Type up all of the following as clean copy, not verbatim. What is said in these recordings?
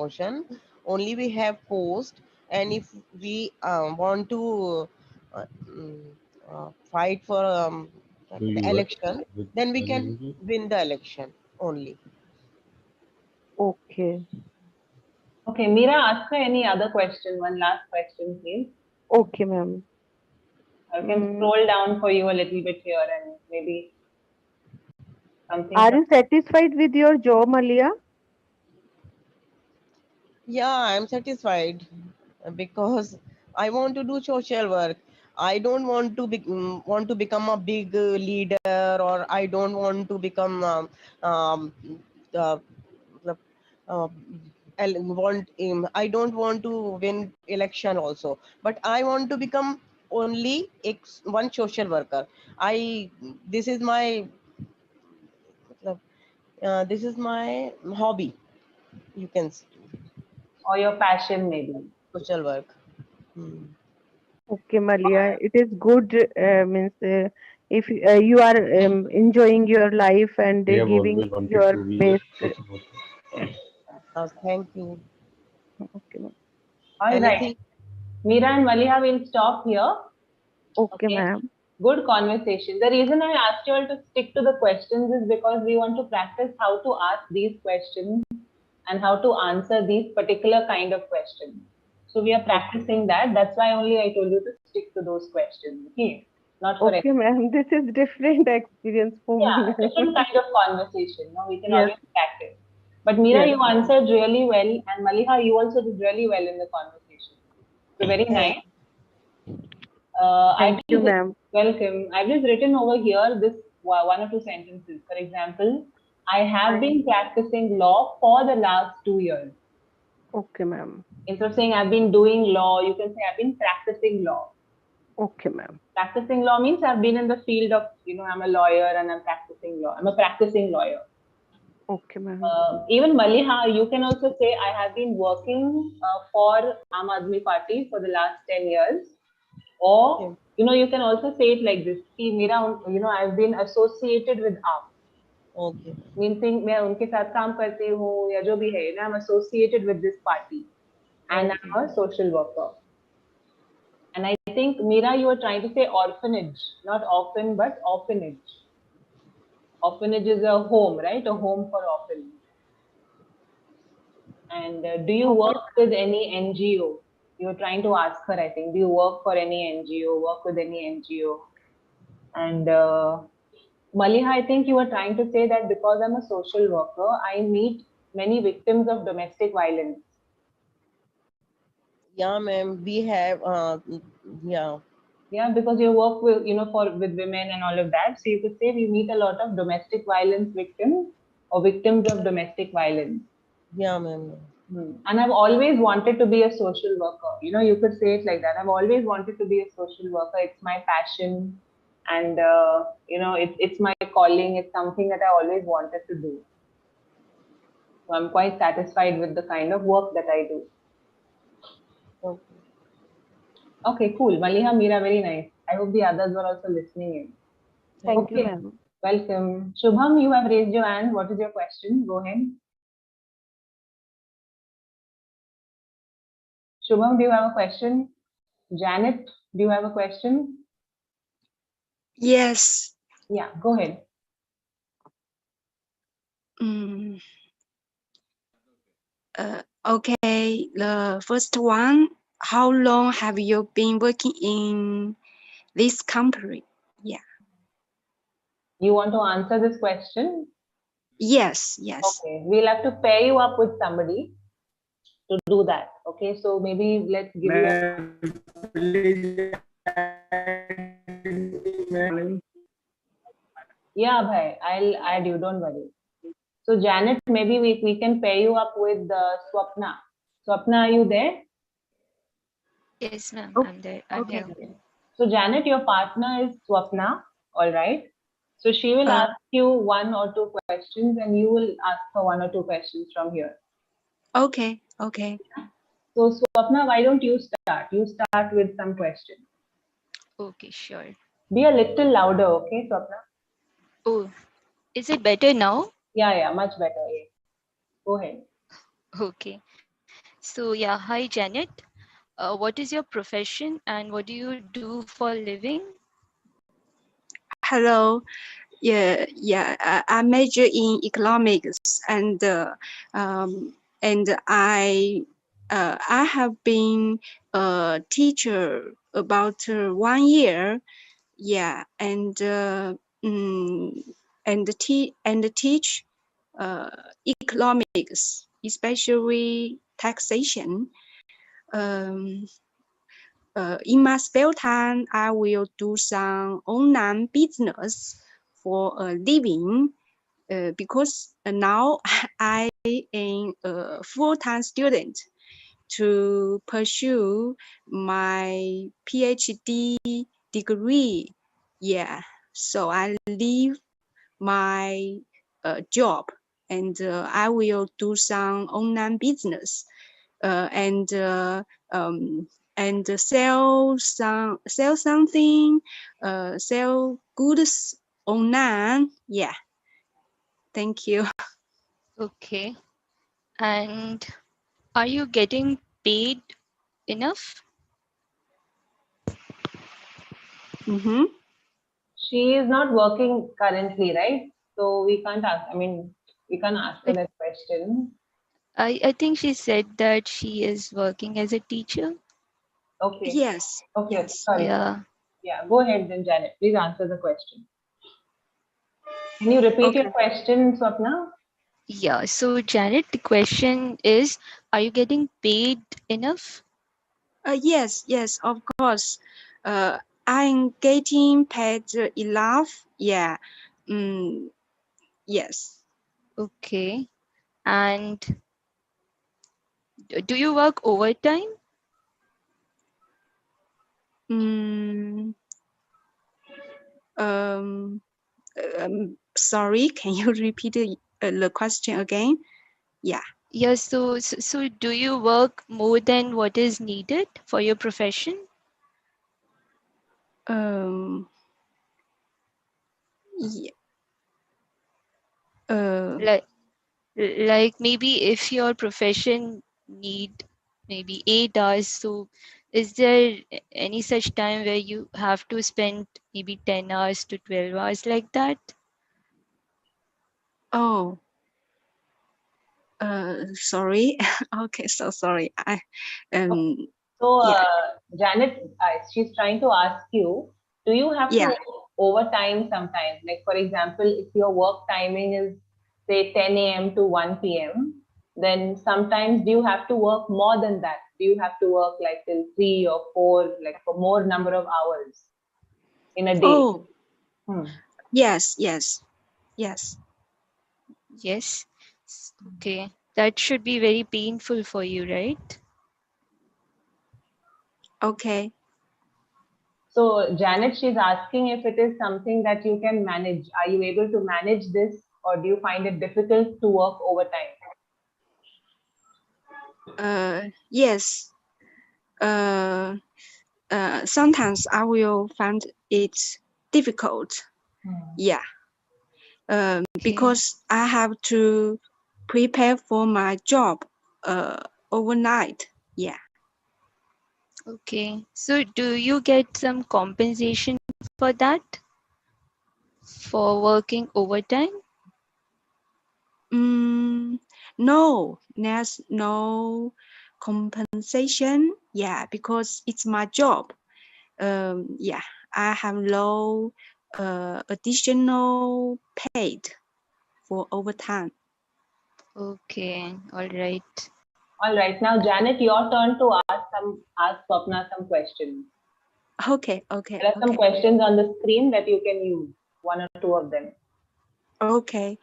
promotion. Only we have post, and if we want to fight for Do the you work election, with then we any can NGO? win the election only. Okay. Okay, Meera, ask her any other question. One last question, please. Okay, ma'am. I can scroll down for you a little bit here and maybe something. Are you satisfied with your job, Malia? Yeah, I'm satisfied because I want to do social work. I don't want to become a big leader, or I don't want to become um, uh, uh, I don't want to win election also, but I want to become only one social worker. I this is my this is my hobby. You can say, Or your passion, maybe. social work. Hmm. Okay, Malia. It is good. Means if you are enjoying your life and We have giving always wanted your to be a best. social worker. Thank you. Okay, ma'am. All right. Anything? Meera and Maliha will stop here. Okay, Okay. ma'am. Good conversation. The reason I asked you all to stick to the questions is because we want to practice how to ask these questions and how to answer these particular kind of questions. So we are practicing that. That's why only I told you to stick to those questions. Okay. Not for Okay, anything. ma'am. This is different experience for Yeah, me. different kind of conversation. No, we can Yes. always practice. But Meera, Yes. you answered really well, and Maliha, you also did really well in the conversation. So very Thank nice. I've Thank you, just ma'am. welcome. I've just written over here this one or two sentences. For example, I have been practicing law for the last 2 years. Okay, ma'am. Instead of saying I've been doing law, you can say I've been practicing law. Okay, ma'am. Practicing law means I've been in the field of, I'm a lawyer and I'm practicing law. I'm a practicing lawyer. Okay, ma'am. Even Maliha, you can also say I have been working for Aam Aadmi Party for the last 10 years. Or, you can also say it like this. See, Meera, I've been associated with AAP. Okay. Meaning, मैं उनके साथ काम करती हूँ या जो भी है, I'm associated with this party and Okay. I'm a social worker. And I think, Meera, you are trying to say orphanage, not orphan, but orphanage. Orphanage is a home, right? A home for orphans. And do you work with any NGO? You're trying to ask her, I think. Do you work for any NGO? Work with any NGO? And Maliha, I think you were trying to say that because I'm a social worker, I meet many victims of domestic violence. Yeah, ma'am. We have yeah. Yeah, because you work with, with women and all of that. So you could say we meet a lot of domestic violence victims or victims of domestic violence. Yeah, ma'am. And I've always wanted to be a social worker. You could say it like that. I've always wanted to be a social worker. It's my passion, and it's my calling. It's something that I always wanted to do. So I'm quite satisfied with the kind of work that I do. Okay. Okay, cool. Maliha, Meera, very nice. I hope the others were also listening in. Thank you, Okay, ma'am. welcome. Shubham, you have raised your hand. What is your question? Go ahead. Shubham, do you have a question? Janet, do you have a question? Yes. Yeah, go ahead. Okay. The first one, how long have you been working in this company? Yeah. You want to answer this question? Yes. Okay, we'll have to pair you up with somebody to do that. Okay, so maybe let's give you Yeah, bhai, I'll add you, don't worry. So Janet, maybe we can pair you up with Swapna. Swapna, are you there? Yes, ma'am. I'm there. I'm Okay. here. So Janet, your partner is Swapna, all right? So she will ask you one or two questions and you will ask her one or two questions from here. Okay. So Swapna, why don't you start? You start with some questions. Okay, sure. Be a little louder, okay, Swapna? Oh, is it better now? Yeah, much better. Yeah. Go ahead. Okay. So yeah, hi Janet. What is your profession and what do you do for a living? Hello. I major in economics and I have been a teacher about 1 year. Yeah, mm, and teach uh, economics, especially taxation. Um, in my spare time, I will do some online business for a living because now I am a full-time student to pursue my PhD degree. Yeah, so I leave my job and I will do some online business uh, and uh, um, and sell something, sell goods online. Yeah, thank you. Okay. And are you getting paid enough? Mm-hmm. She is not working currently, right? So we can't ask. I mean, we can't ask her that question. I think she said that she is working as a teacher. Okay. Yes, Okay. Okay. yes. Sorry. Yeah. Yeah. Go ahead then, Janet. Please answer the question. Can you repeat your Okay. question, Swapna? Yeah. So Janet, the question is, are you getting paid enough? Yes, of course. Uh, I'm getting paid enough. Yeah. Mm, yes. Okay. And do you work overtime? Mm, um, sorry, can you repeat the question again? Yeah. Yeah. So do you work more than what is needed for your profession? Um, yeah. Uh, Like maybe if your profession need maybe 8 hours, so is there any such time where you have to spend maybe 10 hours to 12 hours like that? oh, sorry. Okay, so sorry. Um, So, yeah, Janet, she's trying to ask you, do you have to yeah. work overtime sometimes? Like, for example, if your work timing is, say, 10 a.m. to 1 p.m., then sometimes do you have to work more than that? Do you have to work like till 3 or 4, like for more number of hours in a day? Oh, Hmm. yes. Yes. Okay, that should be very painful for you, right? Okay. So, Janet, she's asking if it is something that you can manage. Are you able to manage this, or do you find it difficult to work overtime? Yes. Uh, Sometimes I will find it difficult. Hmm. Yeah. Okay. Because I have to prepare for my job overnight. Yeah. Okay, so do you get some compensation for that, for working overtime? Mm, no, there's no compensation. Yeah, because it's my job. Yeah, I have no additional paid for overtime. Okay, all right. All right, now Janet, your turn to ask Swapna some questions. Okay. There are some questions on the screen that you can use, one or two of them. Okay.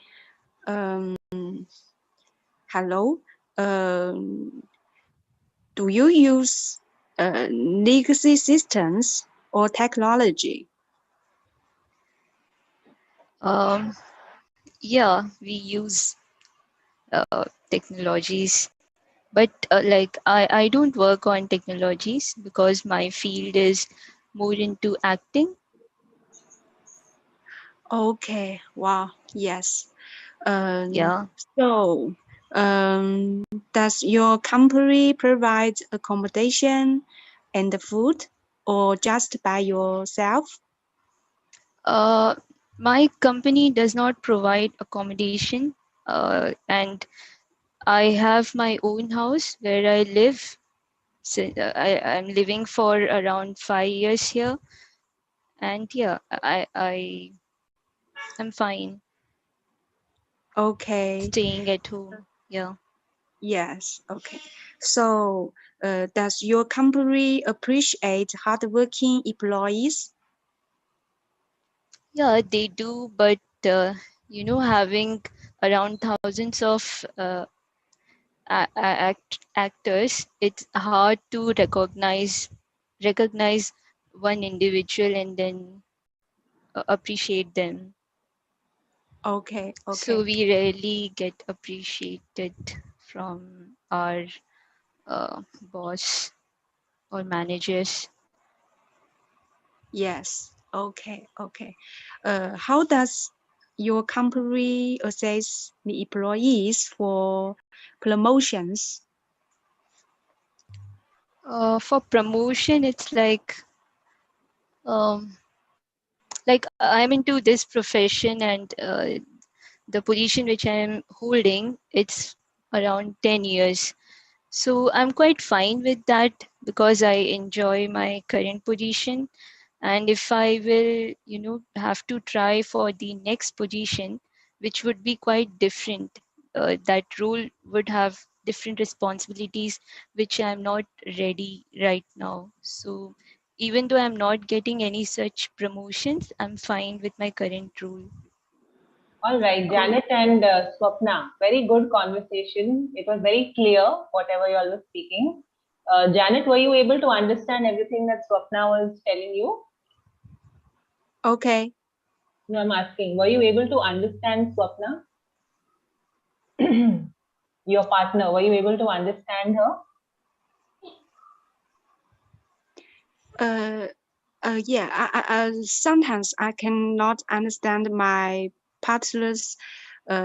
Um, Hello. Um, do you use legacy systems or technology? Um, yeah, we use technologies, but like I don't work on technologies because my field is more into acting. Okay. Wow. Yes. Um, Yeah. so, Does your company provide accommodation and the food, or just by yourself? My company does not provide accommodation, and I have my own house where I live. So I'm living for around 5 years here, and yeah, I'm fine Okay. staying at home. Yeah. Yes. Okay. So, does your company appreciate hardworking employees? Yeah, they do, but having around thousands of actors, it's hard to recognize one individual and then appreciate them. Okay. So Okay. we rarely get appreciated from our boss or managers. Yes. Okay. Okay. How does your company assess the employees for promotions? For promotion, it's um, like I'm into this profession, and the position which I'm holding, it's around 10 years. So I'm quite fine with that because I enjoy my current position. And if I will, have to try for the next position, which would be quite different, that role would have different responsibilities, which I'm not ready right now. So even though I'm not getting any such promotions, I'm fine with my current role. All right, Janet and Swapna, very good conversation. It was very clear, whatever you all were speaking. Janet, were you able to understand everything that Swapna was telling you? Okay. No, I'm asking, were you able to understand Swapna? Your partner, were you able to understand her? Yeah. Sometimes I cannot understand my partner's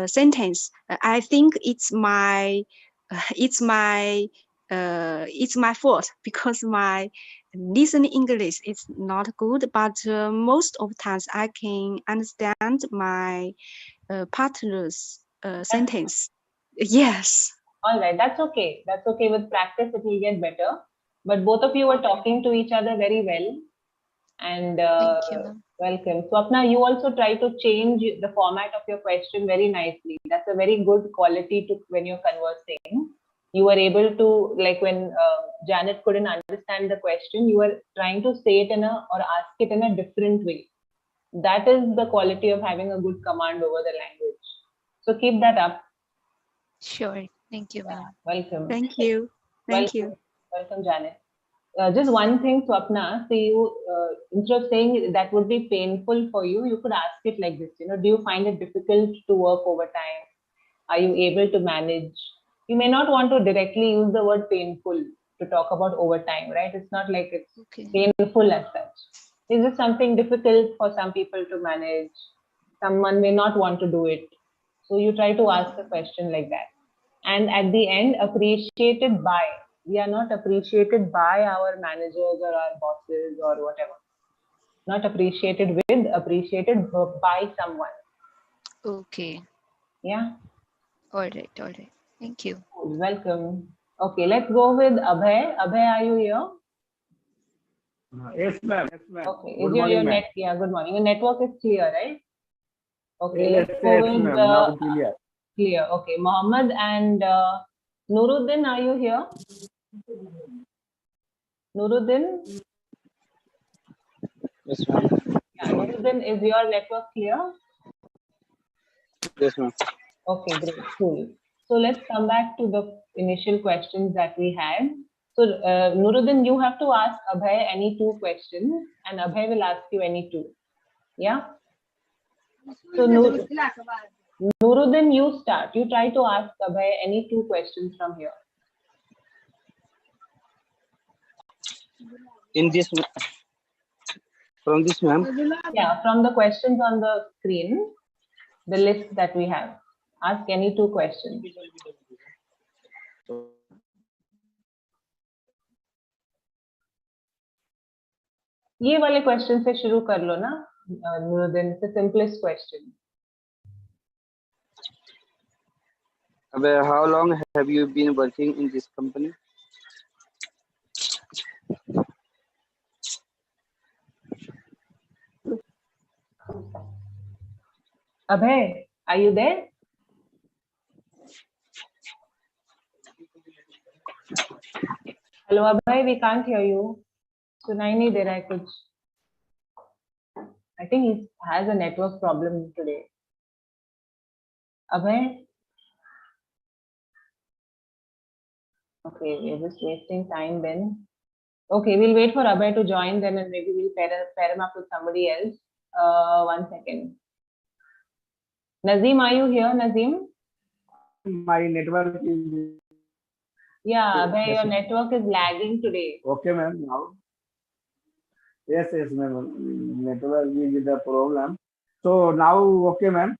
sentence. I think it's my it's my fault because my listening English is not good. But most of times I can understand my partner's sentence. Yes. All right, that's okay. That's okay. With practice, it will get better. But both of you were talking to each other very well. And Thank you, ma'am. welcome. Swapna, you also try to change the format of your question very nicely. That's a very good quality to when you're conversing. You were able to, like when Janet couldn't understand the question, you were trying to say it or ask it in a different way. That is the quality of having a good command over the language. So keep that up. Sure. Thank you, ma'am. Welcome. Thank you. Thank Welcome. you. Welcome, Janet. Just one thing, Swapna. So you, instead of saying that would be painful for you, you could ask it like this. Do you find it difficult to work overtime? Are you able to manage? You may not want to directly use the word painful to talk about overtime, right? It's not like it's Okay. painful as such. Is it something difficult for some people to manage? Someone may not want to do it. So you try to ask a question like that. And at the end, appreciated by. We are not appreciated by our managers or our bosses or whatever. Not appreciated with, appreciated by someone. Okay. Yeah. All right. All right. Thank you. Welcome. Okay, let's go with Abhay. Abhay, are you here? Yes, ma'am. Yes, ma'am. Okay. Good Is your morning, ma'am. net? Yeah, good morning. Your network is clear, right? Okay, Yes, let's go yes, with ma'am. Now clear. clear. Okay, Mohammed and Nuruddin, are you here? Nuruddin? Yes, ma'am. Yeah, Nuruddin, is your network clear? Yes, ma'am. Okay, great, cool. So let's come back to the initial questions that we had. So Nuruddin, you have to ask Abhay any two questions and Abhay will ask you any two. Yeah? So Nuruddin, you start. You try to ask Abhay any two questions from here. In this, from this, ma'am. Yeah, from the questions on the screen, the list that we have. Ask any two questions. ये वाले question से शुरू कर लो ना Nuruddin, the simplest question. How long have you been working in this company? Abhay, are you there? Hello Abhay, we can't hear you. सुनाई नहीं दे रहा है कुछ. I think he has a network problem today. Abhay? Okay, we're just wasting time then. Okay, we'll wait for Abhay to join then and maybe we'll pair him up with somebody else. 1 second. Nazim, are you here, Nazim? My network is Yeah, Abhay, your network is lagging today. okay, ma'am. Now, yes, ma'am. Network is the problem. So now, okay, ma'am.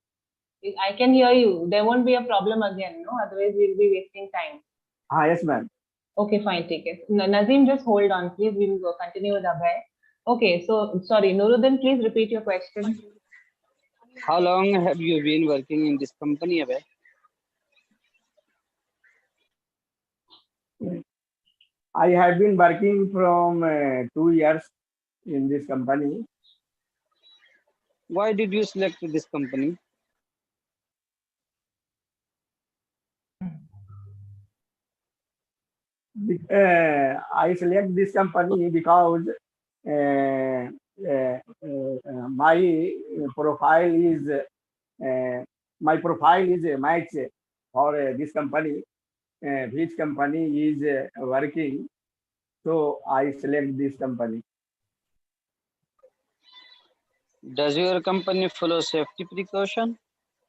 I can hear you. There won't be a problem again, no? Otherwise, we'll be wasting time. Yes, ma'am. Okay, fine, take it. Nazim, just hold on, please. We will go continue with Abhay. Okay, so sorry, Nuruddin, please repeat your question. How long have you been working in this company, Abhay? I have been working from 2 years in this company. Why did you select this company? I select this company because my profile is a match for this company. Which company is working, so I select this company. Does your company follow safety precaution?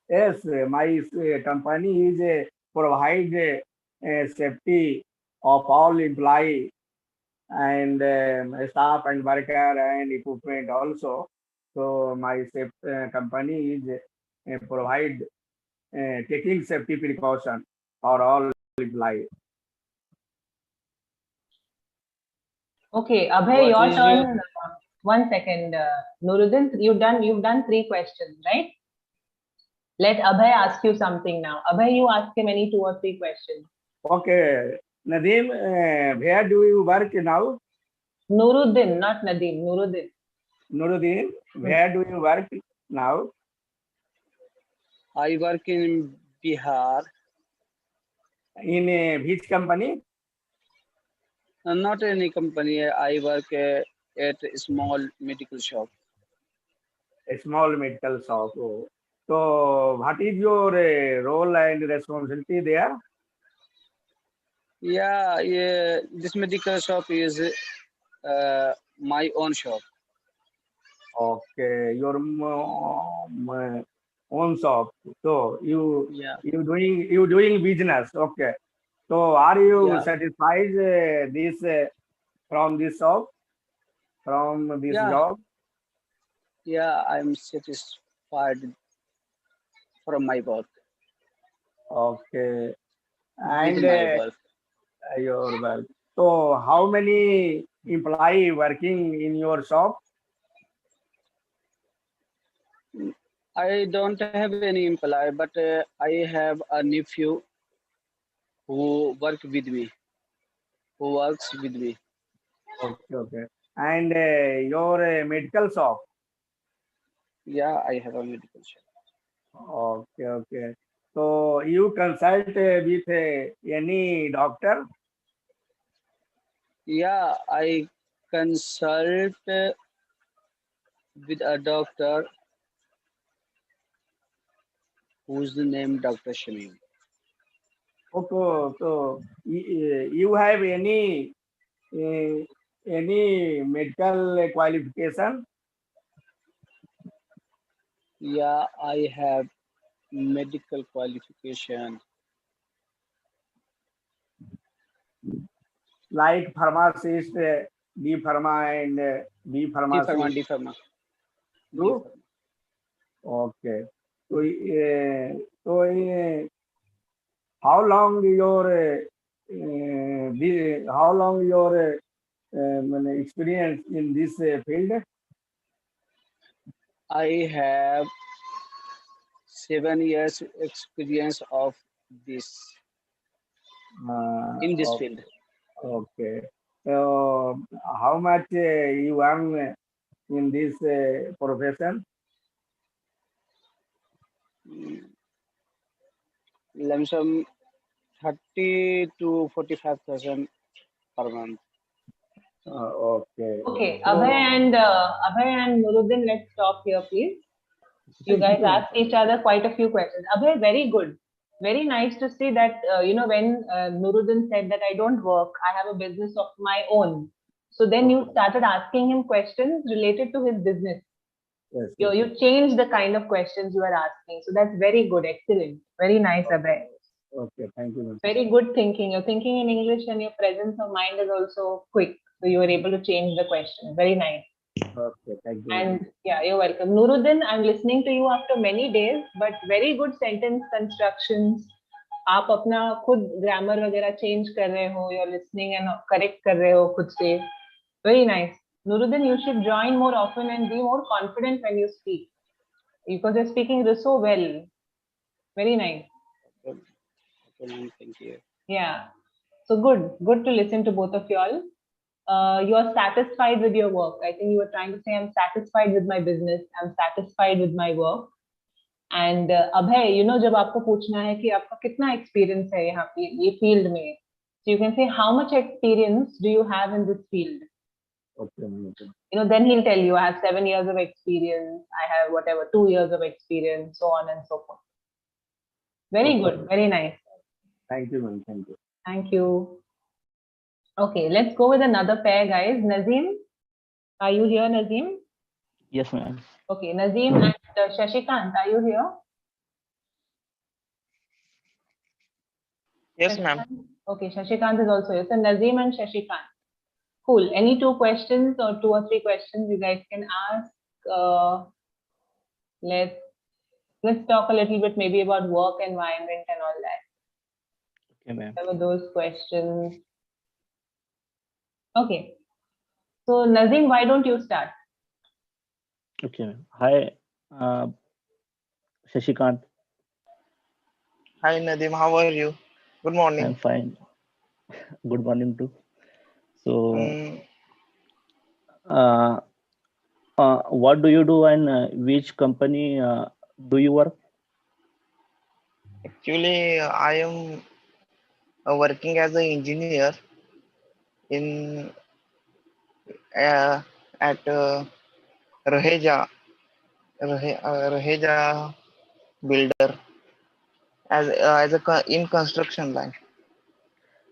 Yes, my company is provide safety of all employee and staff and worker and equipment also. So my company is provide taking safety precaution for all employee. Okay, Abhay, What your is turn. 1 second, Nuruddin, you've done 3 questions, right? Let Abhay ask you something now. Abhay, you ask him any 2 or 3 questions. Okay, Nadeem, where do you work now? Nuruddin, not Nadeem, Nuruddin. Nuruddin, where do you work now? I work in Bihar. In which company? Not any company. I work at a small medical shop. A small medical shop. Oh. So, what is your role and responsibility there? Yeah. This medical shop is my own shop. Okay, your own shop. So you doing business. Okay. So are you satisfied this from this shop, from this job? Yeah, I'm satisfied from my work. Okay. With And my work. your work. So how many employee working in your shop? I don't have any employee, but I have a nephew who works with me. Okay. And your medical shop? Yeah, I have a medical shop. Okay. So you consult with any doctor? Yeah, I consult with a doctor whose name Dr. Shamim. Okay. So you have any medical qualification? Yeah, I have medical qualification. Like pharmacist, D Pharma and B Pharmacy. D Pharma. True? Okay. So how long your experience in this field? I have 7 years experience of this in this Okay. field. Okay. So, how much you earn in this profession? Lump sum 30 to 45,000 per month. Okay. Okay, So, Abhay and Nuruddin, let's stop here, please. You guys asked each other quite a few questions. Abhay, very good. Very nice to see that, when Nuruddin said that I don't work, I have a business of my own. So then you started asking him questions related to his business. yes, You changed the kind of questions you are asking. So that's very good. Excellent. Very nice, Abhay. okay, thank you, ma'am. Very good thinking. You're thinking in English and your presence of mind is also quick. So you were able to change the question. Very nice. Okay, thank you, ma'am. And yeah, you're welcome. Nuruddin, I'm listening to you after many days, but very good sentence constructions. आप अपना खुद grammar वगैरह change कर रहे हो, you're listening and correct कर रहे हो खुद से. Very nice. Nuruddin, you should join more often and be more confident when you speak, because you're speaking so well. Very nice. Okay, thank you. Yeah. So good to listen to both of y'all. You are satisfied with your work. I think you were trying to say, I'm satisfied with my business. I'm satisfied with my work. And Abhay, जब आपको पूछना है कि आपका कितना experience है यहाँ पे ये field में, so you can say how much experience do you have in this field? Okay, ma'am. Okay. Then he'll tell you I have 7 years of experience, I have whatever 2 years of experience, so on and so forth. Very Okay. good, very nice. Thank you, ma'am. Thank you. Thank you. Okay, let's go with another pair, guys. Nazim, are you here, Nazim? Yes, ma'am. Okay, Nazim and Shashikant, are you here? Yes, ma'am. Okay, Shashikant is also here. So Nazim and Shashikant. Cool. Any 2 questions or 2 or 3 questions you guys can ask? Let's talk a little bit maybe about work environment and all that. Okay, ma'am. What were those questions? Okay. So Nazim, why don't you start? Okay, ma'am. Hi, Shashikant. Hi, Nadim. How are you? Good morning. I'm fine. Good morning too. So, what do you do and which company do you work? Actually, I am working as an engineer in at Raheja Builder as a in construction line.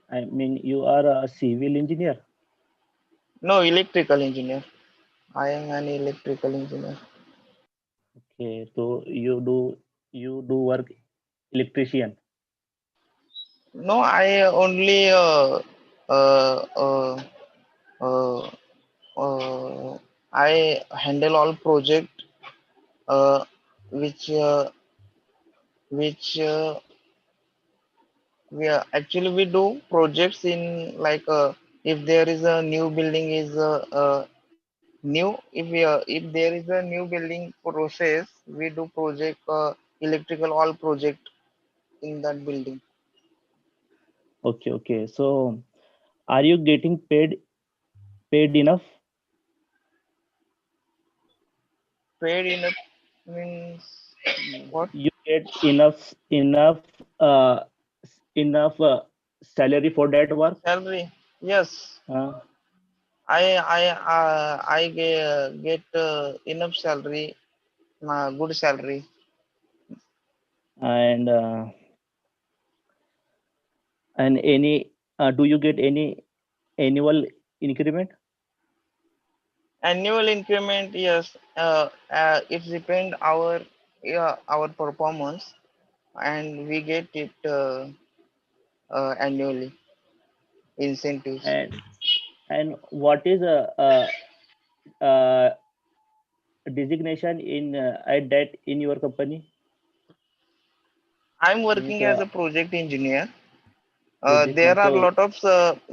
I mean, you are a civil engineer. No, electrical engineer. I am an electrical engineer. Okay, so you do work electrician. No, I only I handle all project which we do projects in like if there is a new building is new if there is a new building process, we do project electrical all project in that building. Okay, okay. So, are you getting paid enough? Paid enough means what? You get enough salary for that work? Salary? Yes. I get enough salary, good salary. And any do you get any annual increment? Annual increment, yes. It depends our performance, and we get it annually incentives. And what is a designation in at that in your company? I'm working as a project engineer. There are So lot of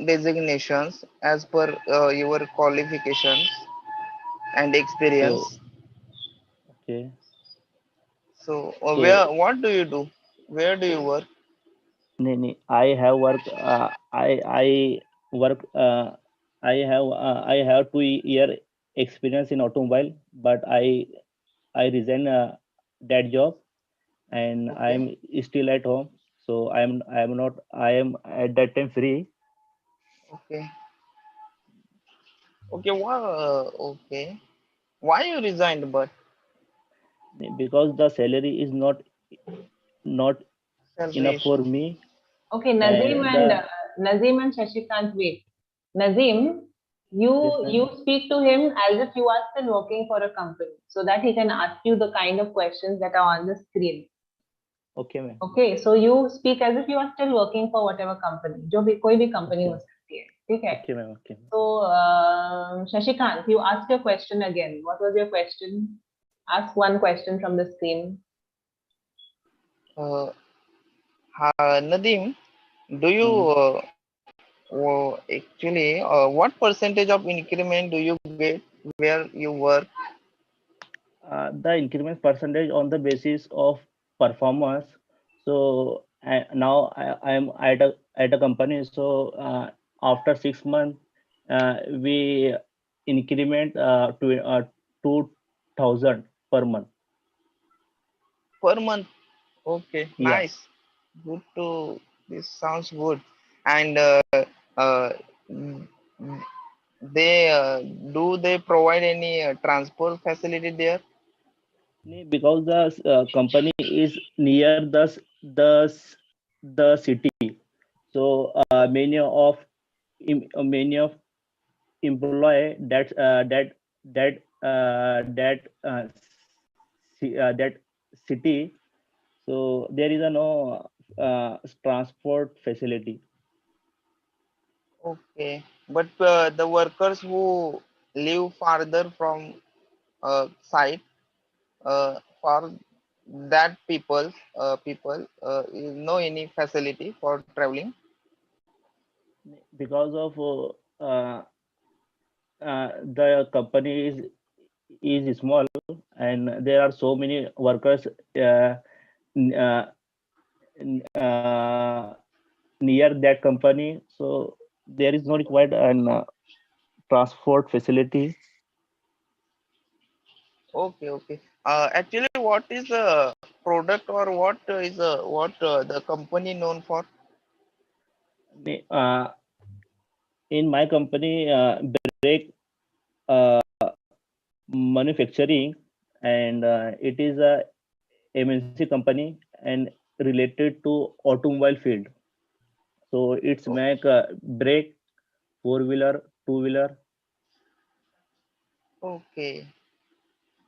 designations as per your qualifications and experience. so okay. So So what do you do? Where do you work? I have work. I work. I have 2 year experience in automobile, but I resign that job, and Okay. I'm still at home. So I'm not. I am at that time free. Okay. Okay. Okay. Why you resigned? But Because the salary is not salary enough for issue. me, Okay, and the Nazim and Shashikant, wait. Nazim, yes, you ma'am. speak to him as if you are still working for a company, so that he can ask you the kind of questions that are on the screen. Okay, ma'am. Okay, so you speak as if you are still working for whatever company, जो भी कोई भी company हो Okay, सकती है, ठीक है? okay, ma'am. Okay. So Shashikant, you asked your question again. What was your question? Ask one question from the screen. Uh, Nadeem, do you Hmm. actually what percentage of increment do you get where you work? The increment percentage on the basis of performance. So now I am at a company. So after 6 months, we increment to 2,000 per month. Per month? Okay, Yeah. nice. Good to this sounds good. And uh, they do they provide any transport facility there? Because the company is near the city, so many of employ that city, so there is a no transport facility. Okay, but the workers who live farther from site, for that people is no any facility for traveling. Because of the company is small, and there are so many workers n- uh, uh, near that company, so there is no required an transport facility. Okay, okay. Actually, what is the product or what the company known for? uh, in my company, brake uh, manufacturing, and it is a MNC company and related to automobile field. So it's O- make brake, four-wheeler, two-wheeler. Okay.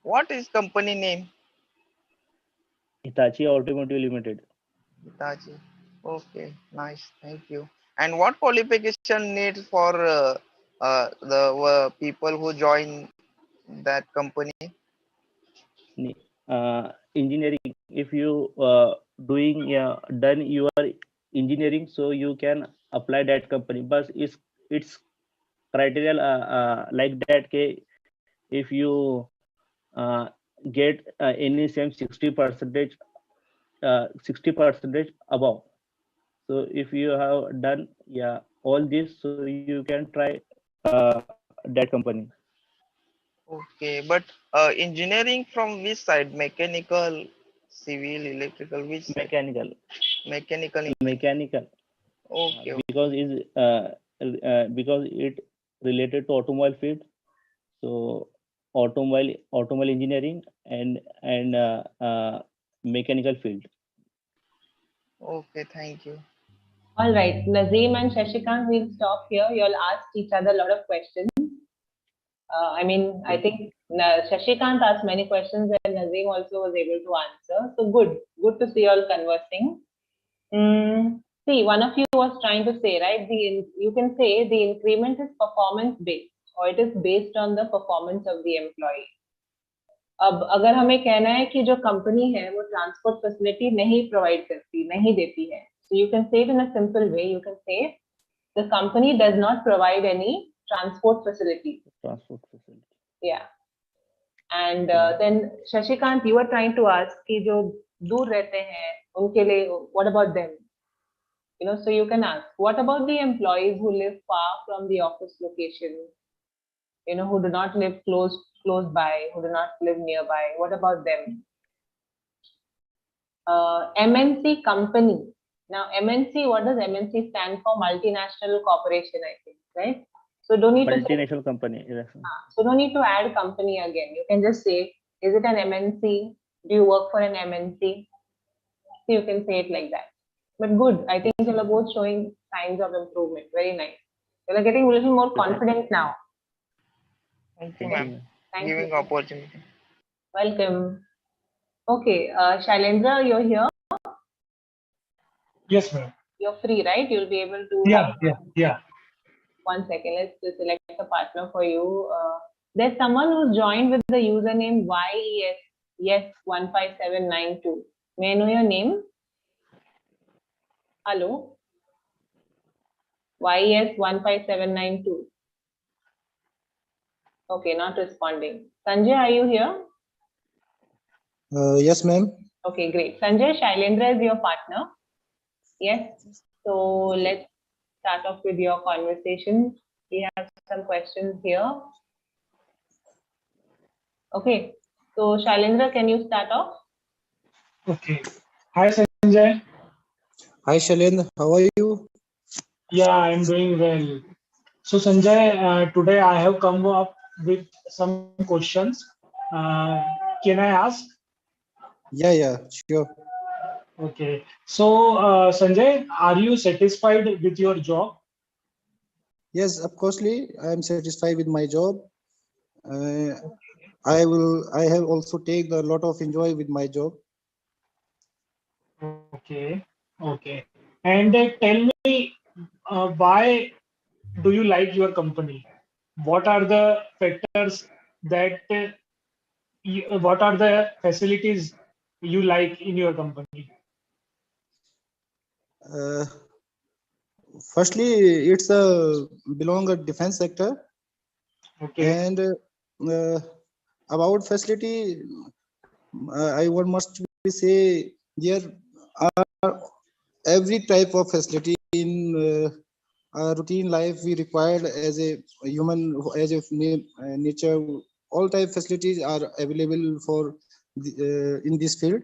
What is company name? Hitachi Automotive Limited. Hitachi. Okay, nice. Thank you. And what qualification needs for the people who join that company? Engineering. If you doing done your engineering, so you can apply that company, but it's criteria like that. If you uh, get any same 60 percentage above, so if you have done all this, so you can try that company. Okay, but engineering from which side? Mechanical, civil, electrical, which side? Mechanical. Mechanical. Mechanical. Okay, okay. Because it related to automobile field, so automobile engineering and mechanical field. Okay, thank you. All right, Nazim and Shashikant, we'll stop here. You all asked each other a lot of questions. I Okay. think Shashikant asked many questions and Nazim also was able to answer. So good to see you all conversing. See, one of you was trying to say, right? You can say the increment is performance based, or it is based on the performance of the employee. अब अगर हमें कहना है कि जो company है वो transport facility नहीं प्रोवाइड करती, नहीं देती है, So you can say it in a simple way. You can say the company does not provide any transport facility. Transport facility. Yeah. And then Shashikant, you were trying to ask कि जो दूर रहते हैं उनके लिए what about them? You know, so you can ask, what about the employees who live far from the office location? You know, who do not live close by, who do not live nearby. What about them? MNC company. Now, MNC, what does MNC stand for? Multinational corporation, I think, right? So don't need to say, Multinational company. Yes. so don't need to add company again. You can just say, is it an MNC? Do you work for an MNC? So you can say it like that. But good, I think you are both showing signs of improvement. Very nice. You are getting a little more confident now. Thank you, ma'am. Thank Giving you. opportunity. Welcome. Okay, Shailendra, you're here. Yes, ma'am. You're free, right? You'll be able to. Yeah. 1 second. Let's just select a partner for you. There's someone who's joined with the username YES15792. May I know your name? Hello. YES15792. Okay, not responding. Sanjay, are you here? Yes, ma'am. Okay, great. Sanjay, Shailendra is your partner. Yes. So let's start off with your conversation. We have some questions here. Okay. So Shailendra, can you start off? Okay. Hi, Sanjay. Hi, Shailendra. How are you? Yeah, I'm doing well. So Sanjay, today I have come up with some questions. Can I ask? Yeah, sure. Okay. So Sanjay, are you satisfied with your job? Yes, of course. I am satisfied with my job. I have also taken a lot of enjoy with my job. Okay. And tell me, why do you like your company? What are the factors that what are the facilities you like in your company? Firstly, it's belong a defense sector. Okay. And about facility, I must say there are every type of facility in our routine life we required as a human, as a nature. All type facilities are available for in this field,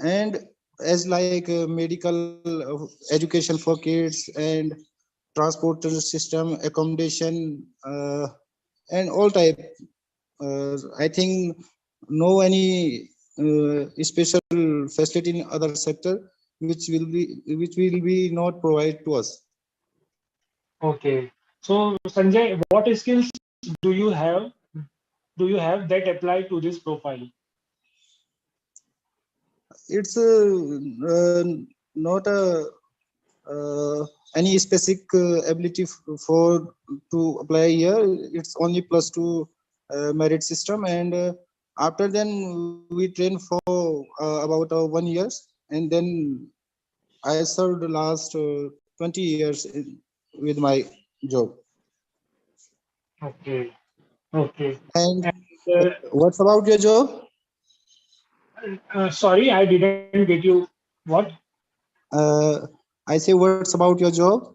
and as like medical education for kids and transport system, accommodation, and all type. I think no any special facility in other sector which will be not provided to us. Okay. So Sanjay, what skills do you have that apply to this profile? It's not any specific ability for to apply here. It's only +2 merit system, and after then we train for about 1 year, and then I served the last 20 years with my job. Okay. And what's about your job? Sorry, I didn't get you. What? I say, what's about your job?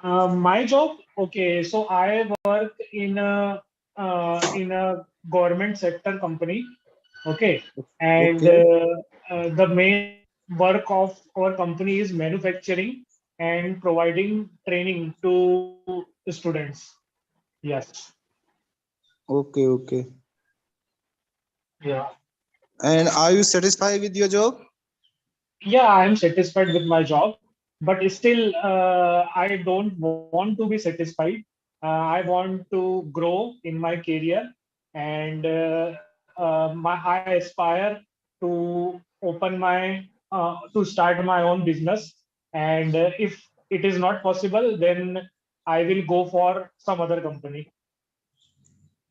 My job? Okay, so I work in a government sector company. Okay, and the main work of our company is manufacturing and providing training to students. Yes. Okay. Yeah. And are you satisfied with your job? Yeah, I am satisfied with my job, but still I don't want to be satisfied. I want to grow in my career, and I aspire to open my to start my own business. And if it is not possible, then I will go for some other company.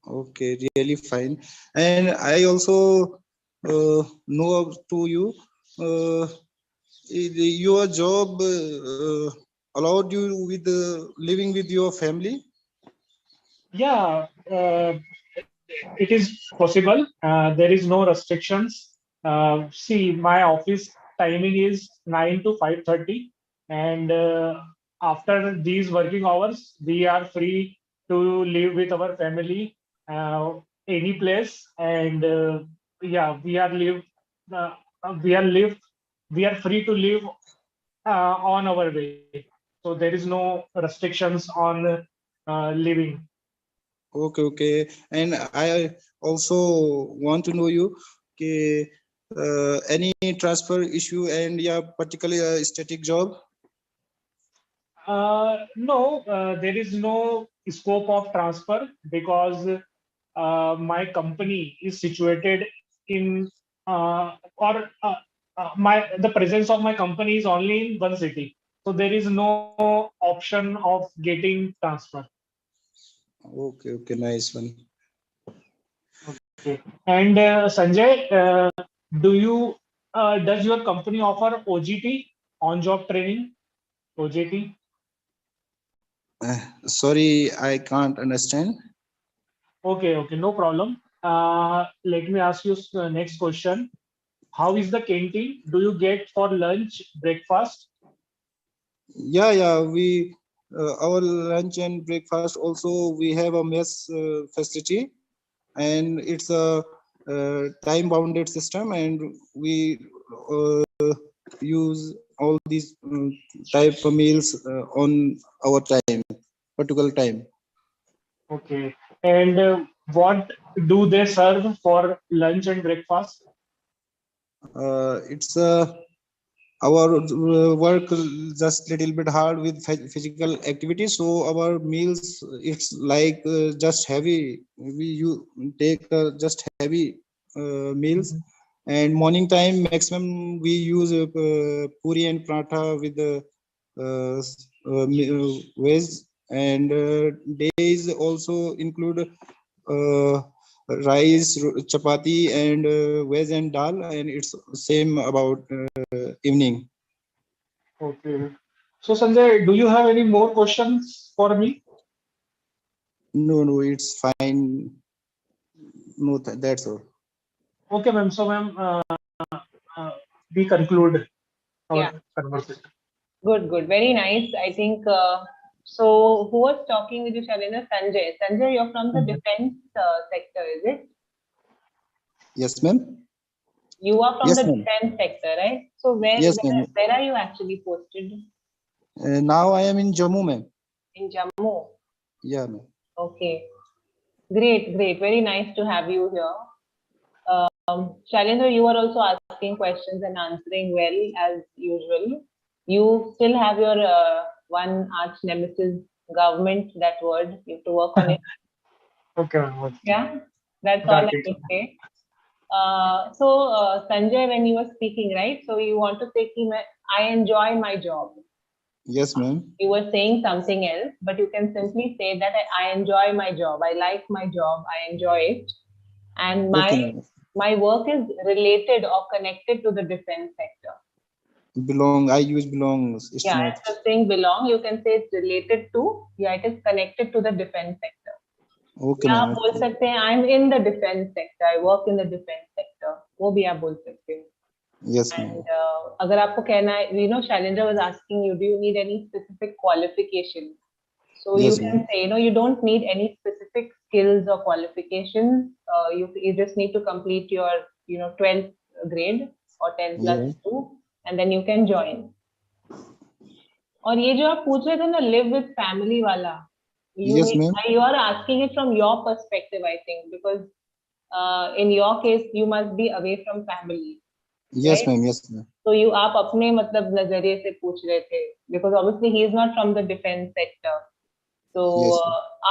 Okay, really fine. And I also know to you, your job allowed you with living with your family? Yeah, it is possible. There is no restrictions. See, my office timing is 9 to 5:30, and after these working hours, we are free to live with our family any place. And yeah, uh, we are live, we are free to live on our way. So there is no restrictions on living. Okay, okay. And I also want to know you, okay, any transfer issue and yeah, particularly a static job? No, there is no scope of transfer because my company is situated in or my the presence of my company is only in one city, so there is no option of getting transfer. Okay, okay, nice one. Okay. And Sanjay, do you does your company offer OJT, on-job training, OJT? Sorry, I can't understand. Okay, okay, no problem. Let me ask you next question. How is the canteen? Do you get for lunch, breakfast? Yeah, yeah, we our lunch and breakfast also we have a mess facility, and it's a time bounded system, and we use all these type of meals on our time, particular time. Okay. And what do they serve for lunch and breakfast? It's our work just little bit hard with physical activity, so our meals it's like just heavy. You take just heavy meals, and morning time maximum we use puri and paratha with the veg, and days also include rice, chapati, and veg and dal, and it's same about evening. Okay. So Sanjay, do you have any more questions for me? No, no, it's fine. No, that's all. Okay, ma'am. So, ma'am, we conclude our Yeah. conversation. Good, good. Very nice. I think, so who was talking with you, Shalina? Sanjay. Sanjay, you're from the defense sector, is it? Yes, ma'am. You are from Yes, the ma'am. defense sector, right? So Yes, ma'am. where are you actually posted? Now I am in Jammu, ma'am. In Jammu. Yeah, ma'am. Okay. Great, great. Very nice to have you here. Shailendra, you are also asking questions and answering well as usual. You still have your one arch nemesis, government, that word. You have to work on it. Okay, ma'am. Yeah, that's all I would say. So, Sanjay, when you were speaking, right? So you want to say, I enjoy my job. Yes, ma'am. You were saying something else, but you can simply say that I enjoy my job. I like my job. I enjoy it. And Okay, my work is related or connected to the defense sector. belong. I use belongs. It's Yeah, not. instead of saying belong, you can say it's related to. Yeah, it is connected to the defense sector. Okay, या आप ma'am. बोल सकते हैं I'm in the defense sector. I work in the defense sector. वो भी आप बोल सकते हैं. Yes, ma'am. And अगर आपको कहना है, you know, Shailendra was asking you, do you need any specific qualification? So Yes, you can ma'am. say, you don't need any specific skills or qualifications. You just need to complete your, 12th grade or 10 plus Yeah. 2, and then you can join. और ये जो आप पूछ रहे थे ना, live with family वाला, Yes, ma'am. you are asking it from your perspective, I think, because in your case you must be away from family. Yes, right? ma'am. Yes, ma'am. So आप अपने मतलब नजरिए से पूछ रहे थे, because obviously he is not from the defense sector. So Yes,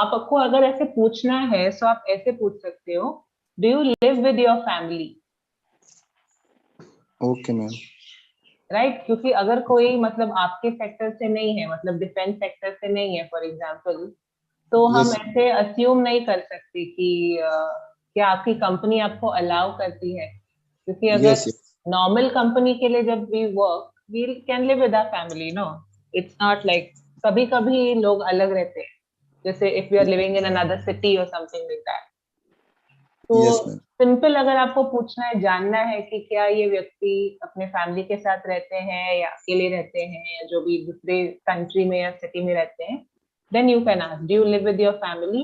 आपको अगर ऐसे पूछना है, so आप ऐसे पूछ सकते हो, do you live with your family? Okay, ma'am. Right? क्योंकि अगर कोई मतलब आपके सेक्टर से नहीं है, मतलब डिफेंस सेक्टर से नहीं है, फॉर एग्जांपल, तो हम Yes. ऐसे अस्यूम नहीं कर सकते कि क्या आपकी कंपनी आपको अलाउ करती है, क्योंकि अगर Yes, yes. नॉर्मल कंपनी के लिए जब we work, we can live with our family, no? It's not like कभी कभी लोग अलग रहते हैं. जैसे if we are living in another city or something like that. तो Yes, ma'am. सिंपल अगर आपको पूछना है, जानना है कि क्या ये व्यक्ति अपने फैमिली के साथ रहते हैं या अकेले रहते हैं या जो भी दूसरे कंट्री में या सिटी में रहते हैं, then you can ask, do you live with your family?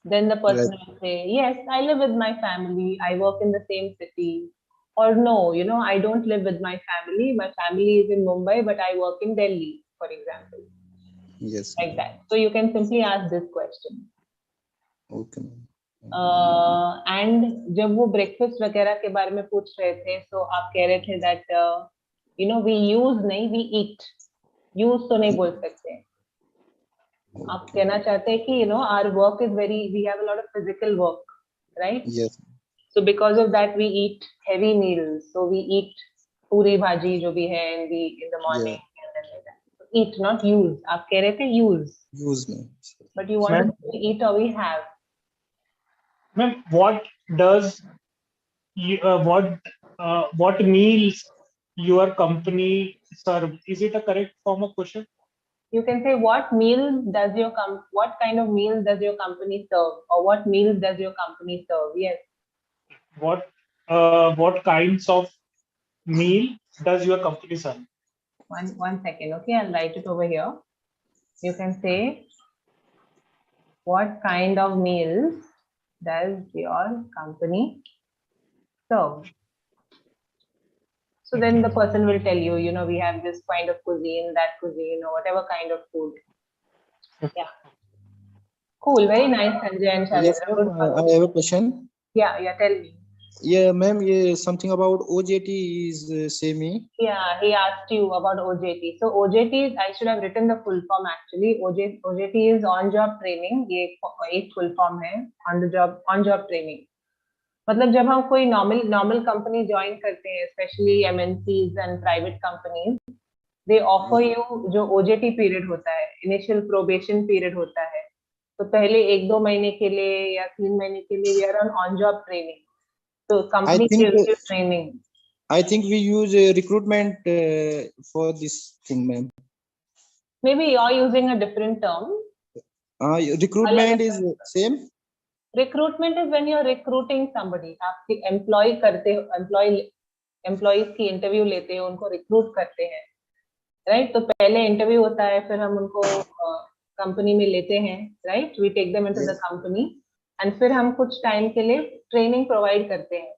Then the person Right. will say, yes, I live with my family. I work in the same city. Or no, you know, I don't live with my family. My family is in Mumbai, but I work in Delhi, for example. Yes. Like that. So you can simply ask this question. Okay, ma'am. And जब वो breakfast वगैरह के बारे में पूछ रहे थे, so आप कह रहे थे that you know we use नहीं, we eat. Use तो नहीं बोल सकते. आप कहना चाहते हैं कि you know our work is we have a lot of physical work, right? Yes. So because of that we eat heavy meals. So we eat puri bhaji जो भी है in the morning and then like that. So eat, not use. आप कह रहे थे use. Use, ma'am. But you want to say eat or we have. Ma'am, what does what meals your company serve? Is it a correct form of question? You can say what meals does what kind of meals does your company serve, or what meals does your company serve? Yes. What kinds of meal does your company serve? One second, okay, I'll write it over here. You can say what kind of meals does your company serve? So then the person will tell you, you know, we have this kind of cuisine, that cuisine, or whatever kind of food. Yeah. Cool. Very nice, Sanjay and Yes, Shalendra. ma'am. I have a question. Yeah, tell me. Yeah, ma'am. Yeah, something about OJT is same. Yeah, he asked you about OJT. So OJT, I should have written the full form actually. OJT is on-job training. ये एक full form है, on-job training. मतलब जब हम कोई normal company join करते हैं, especially MNCs and private companies, they offer you जो OJT period होता है, initial probation period होता है. तो पहले 1-2 महीने के लिए या 3 महीने के लिए we are on job training. So company gives you training. I think we use recruitment for this thing, ma'am. Maybe you're using a different term. Recruitment is same. Recruitment is when you're recruiting somebody. आप employee करते हो, employees की interview लेते हो, उनको recruit करते हैं, right? तो पहले interview होता है, फिर हम उनको company में लेते हैं, right? We take them into the company, and फिर हम कुछ time के लिए training provide करते हैं.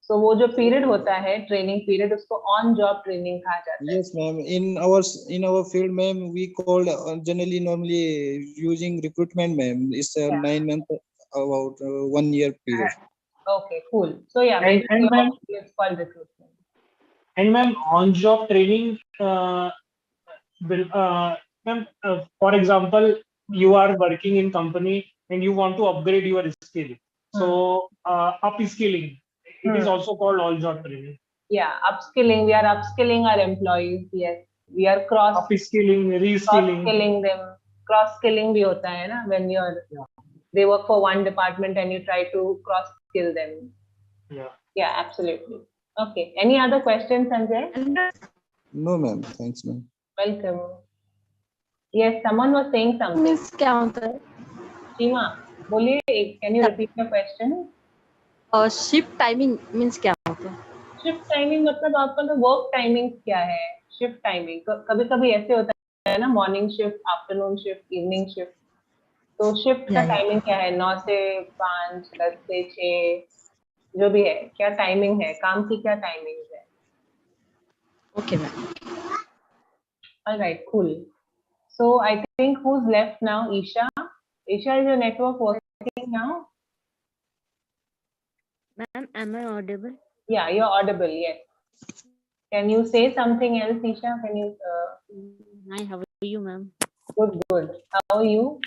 So वो जो period होता है, training period, उसको on job training कहा जाता है. Yes, ma'am. In our field, ma'am, we call normally using recruitment, ma'am. It's 9 months, about 1 year period. Okay, cool. So yeah, And ma'am, it's called recruitment. And ma'am, on-job training ma'am, for example, you are working in company and you want to upgrade your skill. So upskilling, it is also called on-job training. Yeah, upskilling. We are upskilling our employees. Yes, we are upskilling, reskilling. Cross-skilling them. Cross-skilling भी होता है ना, when they work for one department and you try to cross-skill them. Yeah, absolutely. Okay. Any other questions, Sanjay? No, ma'am. Thanks, ma'am. Welcome. Yes, someone was saying something. Means क्या होता है? Seema, बोलिए. Can you repeat the question? Shift timing means क्या होता है? Shift timing मतलब आपका तो work timing क्या है? Shift timing. कभी-कभी ऐसे होता है ना, morning shift, afternoon shift, evening shift. तो shift का timing क्या है? 9 से 5, 10 से 6, जो भी है, क्या timing है? काम की क्या timing है? Okay, ma'am. All right, cool. So I think who's left now? Isha. Isha, is your network working now? Ma'am, am I audible? Yeah, you're audible. Yes. Can you say something else, Isha? Can you? Hi, how are you, ma'am? Good, good. How are you?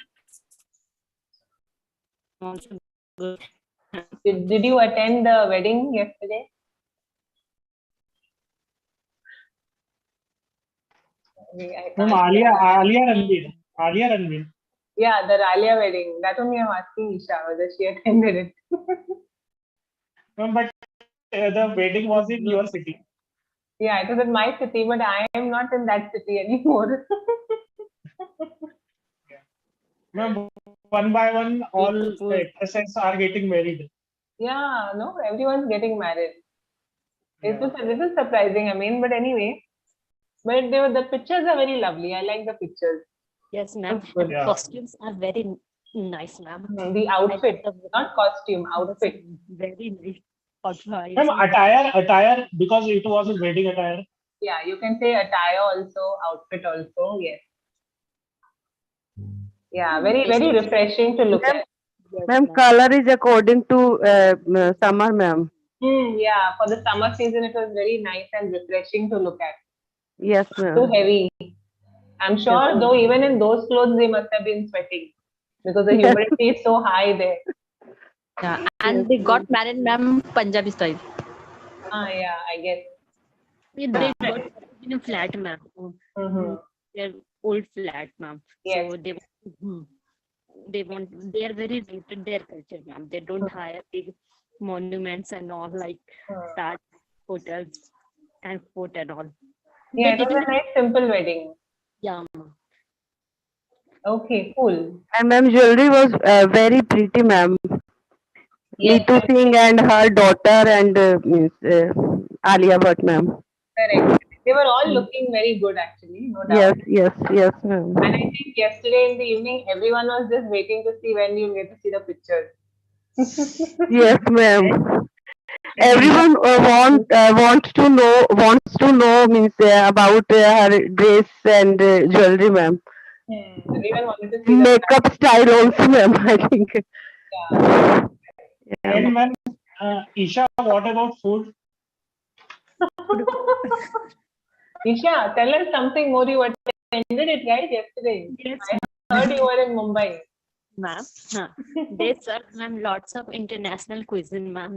Also good. Did you attend the wedding yesterday? Ma'am, Alia Ranveer. Yeah, the Ralia wedding. That only I'm asking Isha whether she attended it. But the wedding was in your city. Yeah, it was in my city, but I am not in that city anymore. Ma'am, one by one, all actresses are getting married. Yeah, no, everyone's getting married. It was a little surprising, I mean, but anyway. But the pictures are very lovely. I like the pictures. Yes, ma'am. Good. And costumes are very nice, ma'am. The outfit, not costume, outfit. Very nice. Outfit. Ma'am, attire, because it was a wedding attire. Yeah, you can say attire also, outfit also, yes. Yeah, very, very refreshing to look at. Ma'am, color is according to summer, ma'am. Yeah, for the summer season, it was very nice and refreshing to look at. Yes, Too ma'am. heavy. I'm sure, though, even in those clothes, they must have been sweating because the humidity is so high there. Yeah, and they got married, ma'am, Punjabi style. Yeah, I guess. They got married in a flat, ma'am. They're old flat, ma'am. Yes. So they are very rooted their culture, ma'am. They don't hire big monuments and all like Taj hotels and fort and all. Yeah, They it was a didn't- nice, simple wedding. Yeah, ma'am. Okay, cool. And ma'am, jewelry was very pretty, ma'am. Yes, Neetu Singh and her daughter and Alia Bhatt, ma'am. correct. They were all looking very good, actually, no Yes, doubt. yes, ma'am. And I think yesterday in the evening, everyone was just waiting to see when you get to see the pictures. Yes, ma'am. Everyone wants to know means about her dress and jewelry, ma'am. Everyone wanted to see Makeup style also, ma'am. I think. Yeah. And ma'am, Isha, what about food? Isha, tell us something more. You attended it, right, yesterday? Yes. I heard you were in Mumbai. Ma'am, they serve, ma'am, lots of international cuisine, ma'am,